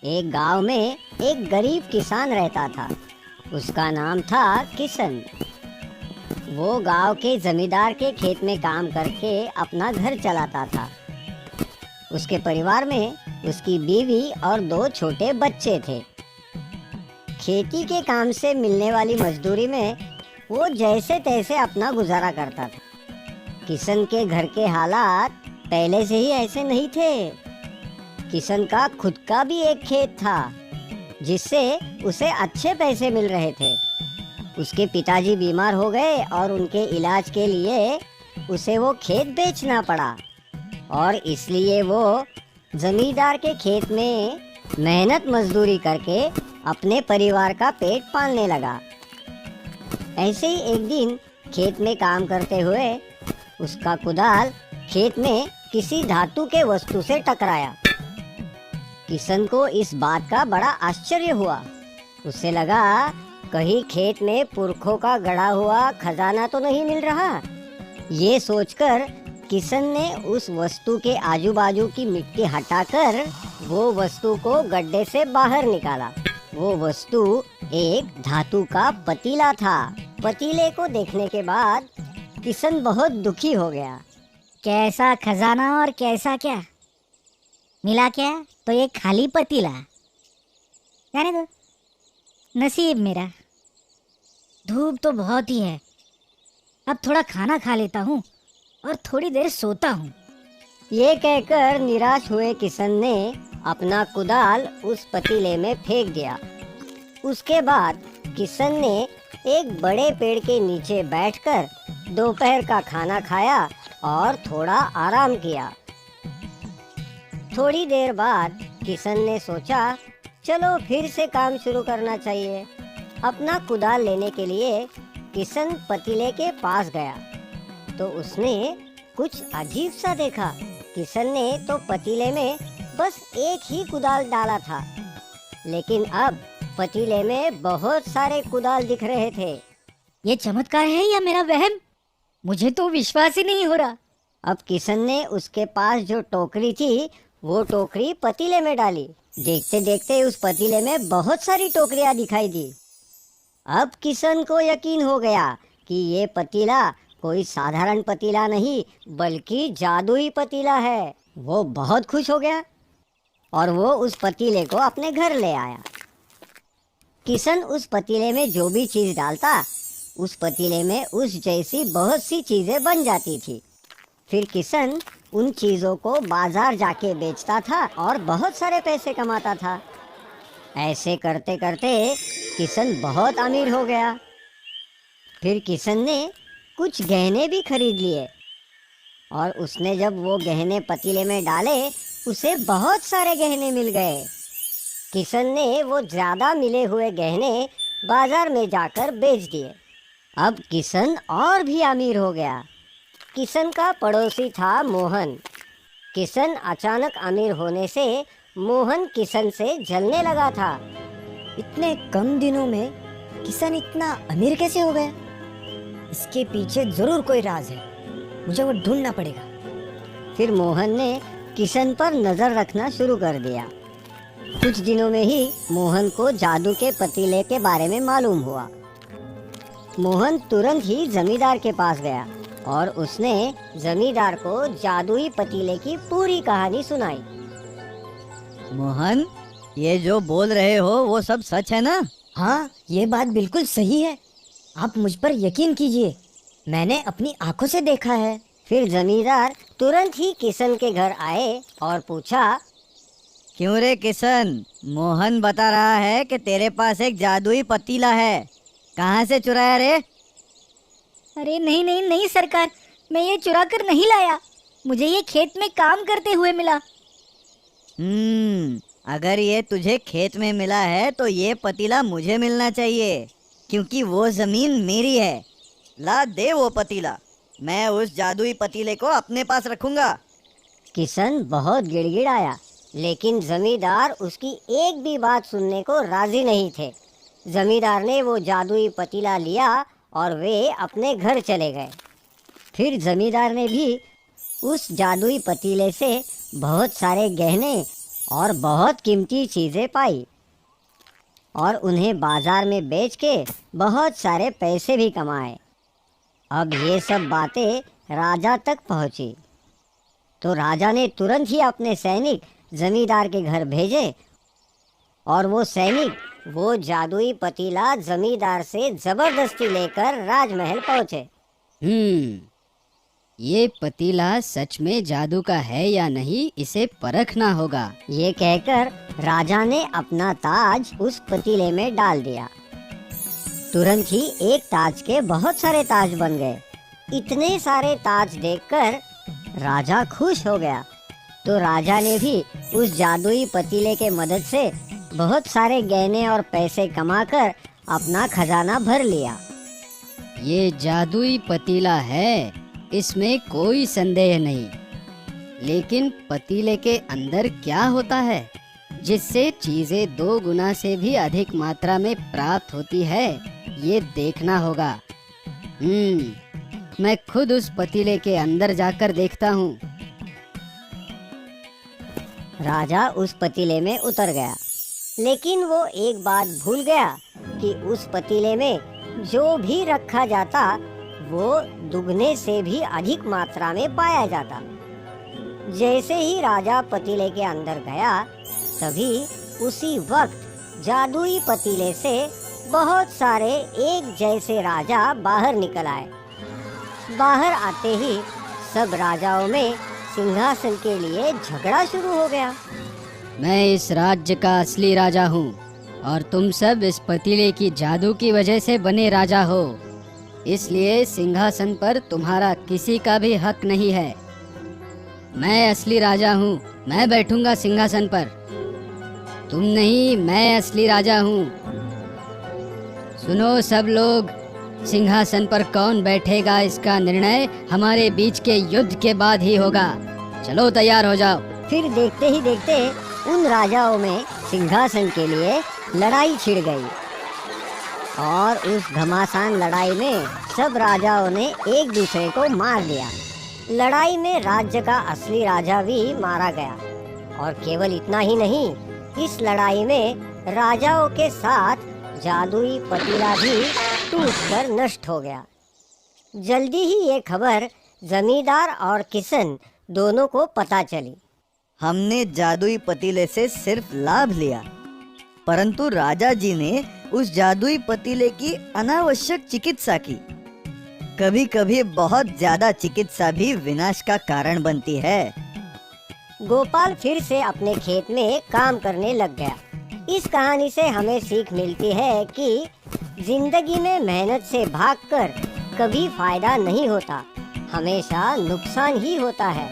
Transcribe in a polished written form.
एक गांव में एक गरीब किसान रहता था। उसका नाम था किशन। वो गांव के जमींदार के खेत में काम करके अपना घर चलाता था। उसके परिवार में उसकी बीवी और 2 छोटे बच्चे थे। खेती के काम से मिलने वाली मजदूरी में वो जैसे तैसे अपना गुजारा करता था। किशन के घर के हालात पहले से ही ऐसे नहीं थे। किशन का खुद का भी एक खेत था जिससे उसे अच्छे पैसे मिल रहे थे। उसके पिताजी बीमार हो गए और उनके इलाज के लिए उसे वो खेत बेचना पड़ा और इसलिए वो जमींदार के खेत में मेहनत मजदूरी करके अपने परिवार का पेट पालने लगा। ऐसे ही एक दिन खेत में काम करते हुए उसका कुदाल खेत में किसी धातु के वस्तु से टकराया। किशन को इस बात का बड़ा आश्चर्य हुआ। उसे लगा कहीं खेत में पुरखों का गड़ा हुआ खजाना तो नहीं मिल रहा। ये सोचकर किशन ने उस वस्तु के आजू बाजू की मिट्टी हटाकर वो वस्तु को गड्ढे से बाहर निकाला। वो वस्तु एक धातु का पतीला था। पतीले को देखने के बाद किशन बहुत दुखी हो गया। कैसा खजाना और कैसा क्या मिला, क्या तो ये खाली पतीला। जाने दो, नसीब मेरा। धूप तो बहुत ही है, अब थोड़ा खाना खा लेता हूँ और थोड़ी देर सोता हूँ। ये कहकर निराश हुए किशन ने अपना कुदाल उस पतीले में फेंक दिया। उसके बाद किशन ने एक बड़े पेड़ के नीचे बैठकर दोपहर का खाना खाया और थोड़ा आराम किया। थोड़ी देर बाद किशन ने सोचा चलो फिर से काम शुरू करना चाहिए। अपना कुदाल लेने के लिए किशन पतीले के पास गया तो उसने कुछ अजीब सा देखा। किशन ने तो पतीले में बस एक ही कुदाल डाला था, लेकिन अब पतीले में बहुत सारे कुदाल दिख रहे थे। ये चमत्कार है या मेरा वहम? मुझे तो विश्वास ही नहीं हो रहा। अब किशन ने उसके पास जो टोकरी थी वो टोकरी पतीले में डाली। देखते देखते उस पतीले में बहुत सारी टोकरियां दिखाई दी। अब किशन को यकीन हो गया कि ये पतीला कोई साधारण पतीला नहीं बल्कि जादुई पतीला है। वो बहुत खुश हो गया और वो उस पतीले को अपने घर ले आया। किशन उस पतीले में जो भी चीज डालता उस पतीले में उस जैसी बहुत सी चीजें बन जाती थी। फिर किशन उन चीजों को बाजार जाके बेचता था और बहुत सारे पैसे कमाता था। ऐसे करते करते किशन बहुत अमीर हो गया। फिर किशन ने कुछ गहने भी खरीद लिए और उसने जब वो गहने पतीले में डाले उसे बहुत सारे गहने मिल गए। किशन ने वो ज्यादा मिले हुए गहने बाजार में जाकर बेच दिए। अब किशन और भी अमीर हो गया। किशन का पड़ोसी था मोहन। किशन अचानक अमीर होने से मोहन किशन से जलने लगा था। इतने कम दिनों में किशन इतना अमीर कैसे हो गया? इसके पीछे जरूर कोई राज है, मुझे वो ढूंढना पड़ेगा। फिर मोहन ने किशन पर नजर रखना शुरू कर दिया। कुछ दिनों में ही मोहन को जादू के पतीले के बारे में मालूम हुआ। मोहन तुरंत ही जमींदार के पास गया और उसने जमींदार को जादुई पतीले की पूरी कहानी सुनाई। मोहन, ये जो बोल रहे हो वो सब सच है ना? हाँ, ये बात बिल्कुल सही है। आप मुझ पर यकीन कीजिए, मैंने अपनी आंखों से देखा है। फिर जमींदार तुरंत ही किशन के घर आए और पूछा, क्यों रे किशन, मोहन बता रहा है कि तेरे पास एक जादुई पतीला है, कहाँ से चुराया रे? अरे नहीं नहीं नहीं सरकार, मैं ये चुरा कर नहीं लाया, मुझे ये खेत में काम करते हुए मिला। अगर ये तुझे खेत में मिला है तो ये पतीला मुझे मिलना चाहिए, क्योंकि वो जमीन मेरी है। ला दे वो पतीला, मैं उस जादुई पतीले को अपने पास रखूंगा। किशन बहुत गिड़गिड़ाया, लेकिन जमींदार उसकी एक भी बात सुनने को राजी नहीं थे। जमींदार ने वो जादुई पतीला लिया और वे अपने घर चले गए। फिर जमींदार ने भी उस जादुई पतीले से बहुत सारे गहने और बहुत कीमती चीजें पाई और उन्हें बाजार में बेच के बहुत सारे पैसे भी कमाए। अब ये सब बातें राजा तक पहुंची तो राजा ने तुरंत ही अपने सैनिक जमींदार के घर भेजे और वो सैनिक वो जादुई पतीला जमींदार से जबरदस्ती लेकर राजमहल पहुंचे। ये पतीला सच में जादू का है या नहीं, इसे परखना होगा। ये कहकर राजा ने अपना ताज उस पतीले में डाल दिया। तुरंत ही एक ताज के बहुत सारे ताज बन गए। इतने सारे ताज देखकर राजा खुश हो गया। तो राजा ने भी उस जादुई पतीले के मदद से बहुत सारे गहने और पैसे कमाकर अपना खजाना भर लिया। ये जादुई पतीला है, इसमें कोई संदेह नहीं। लेकिन पतीले के अंदर क्या होता है जिससे चीजें 2 गुना से भी अधिक मात्रा में प्राप्त होती है, ये देखना होगा। मैं खुद उस पतीले के अंदर जाकर देखता हूँ। राजा उस पतीले में उतर गया, लेकिन वो एक बात भूल गया कि उस पतीले में जो भी रखा जाता वो दुगने से भी अधिक मात्रा में पाया जाता। जैसे ही राजा पतीले के अंदर गया, तभी उसी वक्त जादुई पतीले से बहुत सारे एक जैसे राजा बाहर निकल आए। बाहर आते ही सब राजाओं में सिंहासन के लिए झगड़ा शुरू हो गया। मैं इस राज्य का असली राजा हूँ और तुम सब इस पतीले की जादू की वजह से बने राजा हो, इसलिए सिंहासन पर तुम्हारा किसी का भी हक नहीं है। मैं असली राजा हूँ, मैं बैठूंगा सिंहासन पर। तुम नहीं, मैं असली राजा हूँ। सुनो सब लोग, सिंहासन पर कौन बैठेगा इसका निर्णय हमारे बीच के युद्ध के बाद ही होगा। चलो तैयार हो जाओ। फिर देखते ही देखते उन राजाओं में सिंहासन के लिए लड़ाई छिड़ गई और उस घमासान लड़ाई में सब राजाओं ने एक दूसरे को मार दिया। लड़ाई में राज्य का असली राजा भी मारा गया और केवल इतना ही नहीं, इस लड़ाई में राजाओं के साथ जादुई पतीला भी टूटकर नष्ट हो गया। जल्दी ही ये खबर जमींदार और किशन दोनों को पता चली। हमने जादुई पतीले से सिर्फ लाभ लिया, परंतु राजा जी ने उस जादुई पतीले की अनावश्यक चिकित्सा की। कभी कभी बहुत ज्यादा चिकित्सा भी विनाश का कारण बनती है। गोपाल फिर से अपने खेत में काम करने लग गया। इस कहानी से हमें सीख मिलती है कि जिंदगी में मेहनत से भागकर कभी फायदा नहीं होता, हमेशा नुकसान ही होता है।